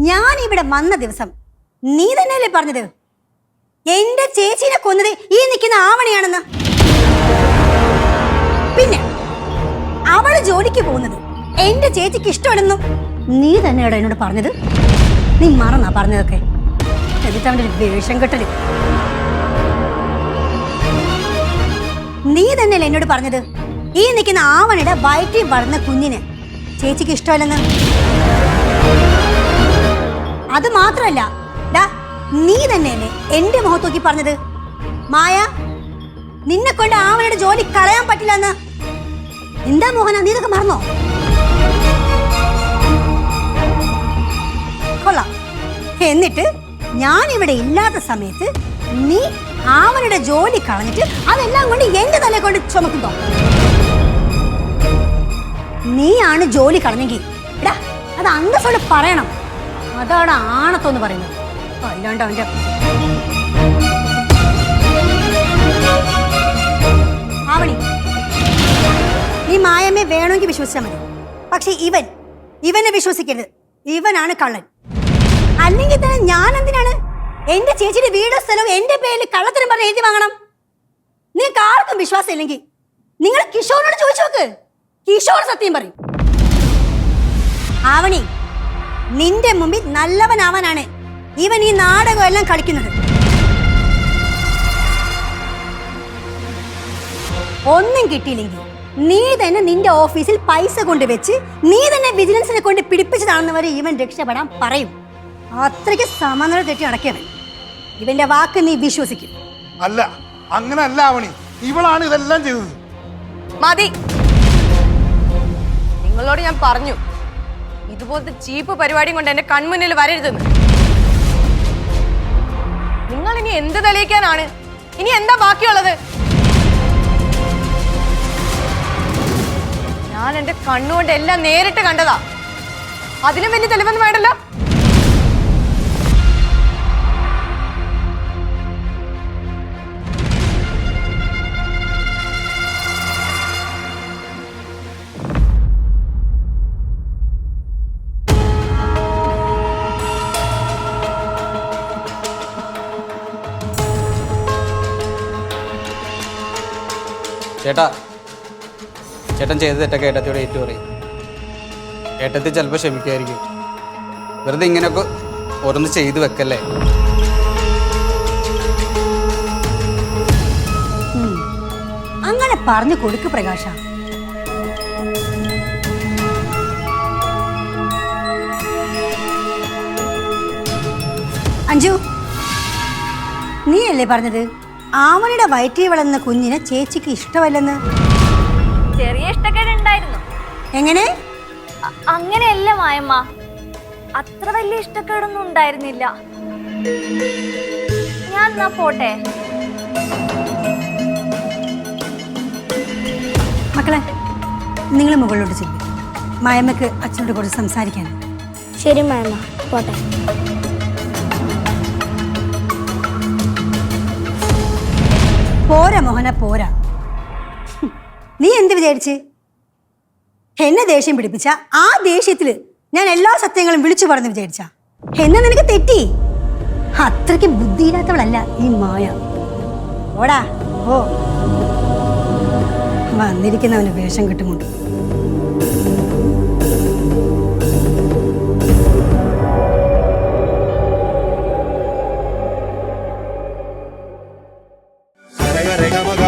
ഞാൻ ഇവിടെ വന്ന ദിവസം നീ തന്നെയല്ലേ പറഞ്ഞത് എന്റെ ചേച്ചിനെ കൊന്നത് ഈ നിൽക്കുന്ന ആവണിയാണെന്ന്? പിന്നെ അവള് ജോലിക്ക് പോകുന്നത് എന്റെ ചേച്ചിക്ക് ഇഷ്ടമാണെന്നും നീ തന്നെയാണോ എന്നോട് പറഞ്ഞത്? നീ മറന്നാ പറഞ്ഞതൊക്കെ? എന്നിട്ട് അവന്റെ ഒരു വേഷം കെട്ടല്. നീ തന്നെയല്ലേ എന്നോട് പറഞ്ഞത് ഈ നിൽക്കുന്ന ആവണിയുടെ വയറ്റിൽ വളർന്ന കുഞ്ഞിനെ ചേച്ചിക്ക് ഇഷ്ടമല്ലെന്ന്? അത് മാത്രമല്ല, നീ തന്നെയല്ലേ എന്റെ മുഖത്ത് നോക്കി പറഞ്ഞത് മായ നിന്നെ കൊണ്ട് ആവണയുടെ ജോലി കളയാൻ പറ്റില്ല എന്ന്? എന്താ മോഹന, നീ ഇതൊക്കെ മറന്നോ? കൊള്ളാം. എന്നിട്ട് ഞാൻ ഇവിടെ ഇല്ലാത്ത സമയത്ത് നീ ആവണയുടെ ജോലി കളഞ്ഞിട്ട് അതെല്ലാം കൊണ്ട് എന്റെ തലയെ കൊണ്ട് ചുമക്കുന്നോ? നീയാണ് ജോലി കളഞ്ഞെങ്കിൽ എടാ അത് അന്തസ്സോട് പറയണം. അതാണ് ആണത്തോന്ന് പറയുന്നത്. അല്ലാണ്ട് അവന്റെ ആവണി, നീ മായമ്മയെ വേണമെങ്കിൽ വിശ്വസിച്ചാൽ മതി. പക്ഷെ ഇവനെ വിശ്വസിക്കരുത്. ഇവനാണ് കള്ളൻ. അല്ലെങ്കിൽ തന്നെ ഞാൻ എന്തിനാണ് എന്റെ ചേച്ചിയുടെ വീടോ സ്ഥലവും എന്റെ പേരിൽ കള്ളത്തരം പറഞ്ഞ് എഴുതി വാങ്ങണം? നിങ്ങൾക്ക് ആർക്കും വിശ്വാസം ഇല്ലെങ്കിൽ നിങ്ങൾ കിഷോറിനോട് ചോദിച്ചു നോക്ക്. കിഷോർ സത്യം പറയും. ആവണി, നിന്റെ മുമ്പിൽ നല്ലവനാവാനാണ് ഇവൻ ഈ നാടകം എല്ലാം കളിക്കുന്നത്. ഒന്നും കിട്ടിയില്ലെങ്കിൽ നീ തന്നെ നിന്റെ ഓഫീസിൽ പൈസ കൊണ്ടുവച്ച് നീ തന്നെ വിജിലൻസിനെ കൊണ്ട് പിടിപ്പിച്ചതാണെന്ന് വരെ ഇവൻ രക്ഷപ്പെടാൻ പറയും. അത്രയ്ക്ക് സമനില തെറ്റി നടക്കവൻ. ഇവന്റെ വാക്ക് നീ വിശ്വസിക്കും? അല്ല, അങ്ങനെ അല്ല ആവണി. ഇവളാണ് ഇതെല്ലാം ചെയ്തത്. മതി, നിങ്ങളോട് ഞാൻ പറഞ്ഞു ഇതുപോലത്തെ ചീപ്പ് പരിപാടിയും കൊണ്ട് എന്റെ കൺമുന്നിൽ വരരുതെന്ന്. നിങ്ങൾ ഇനി എന്ത് തെളിയിക്കാനാണ്? ഇനി എന്താ ബാക്കിയുള്ളത്? ഞാൻ എന്റെ കണ്ണുകൊണ്ട് എല്ലാം നേരിട്ട് കണ്ടതാ. അതിലും വലിയ തെളിവൊന്നും വേണ്ടല്ലോ. ചേട്ടൻ ചെയ്ത തെറ്റൊക്കെ ഏട്ടത്തിയോട് ഏറ്റു പറയും. ഏട്ടത്തി ചിലപ്പോൾ ക്ഷമിക്കായിരിക്കും. വെറുതെ ഇങ്ങനെയൊക്കെ ഓരോന്ന് ചെയ്തു വെക്കല്ലേ. അങ്ങനെ പറഞ്ഞു കൊടുക്ക് പ്രകാശ. അഞ്ജു, നീയല്ലേ പറഞ്ഞത് ആവണിയുടെ വയറ്റിൽ വളർന്ന കുഞ്ഞിനെ ചേച്ചിക്ക് ഇഷ്ടമല്ലെന്ന്? ചെറിയ ഇഷ്ടക്കേടുണ്ടായിരുന്നു. എങ്ങനെ? അങ്ങനെയല്ല മായമ്മ, അത്ര വലിയ ഇഷ്ടക്കേടൊന്നും ഉണ്ടായിരുന്നില്ല. ഞാൻ എന്നാ പോട്ടെ. മക്കളെ, നിങ്ങൾ മുകളിലോട്ട് ചെല്ലും. മായമ്മക്ക് അച്ഛനോട് കുറച്ച് സംസാരിക്കാൻ. ശരി മായമ്മ, പോട്ടെ. പോരാ മോഹന, പോരാ. നീ എന്ത് വിചാരിച്ച് എന്നെ ദേഷ്യം പിടിപ്പിച്ച ആ ദേഷ്യത്തില് ഞാൻ എല്ലാ സത്യങ്ങളും വിളിച്ചു പറഞ്ഞു വിചാരിച്ച? എന്നെ നിനക്ക് തെറ്റി. അത്രയ്ക്ക് ബുദ്ധിയില്ലാത്തവളല്ല ഈ മായ. ഓടാ ഓ, വന്നിരിക്കുന്നവന് വേഷം കിട്ടുമുണ്ട്. Rega, rega, maga,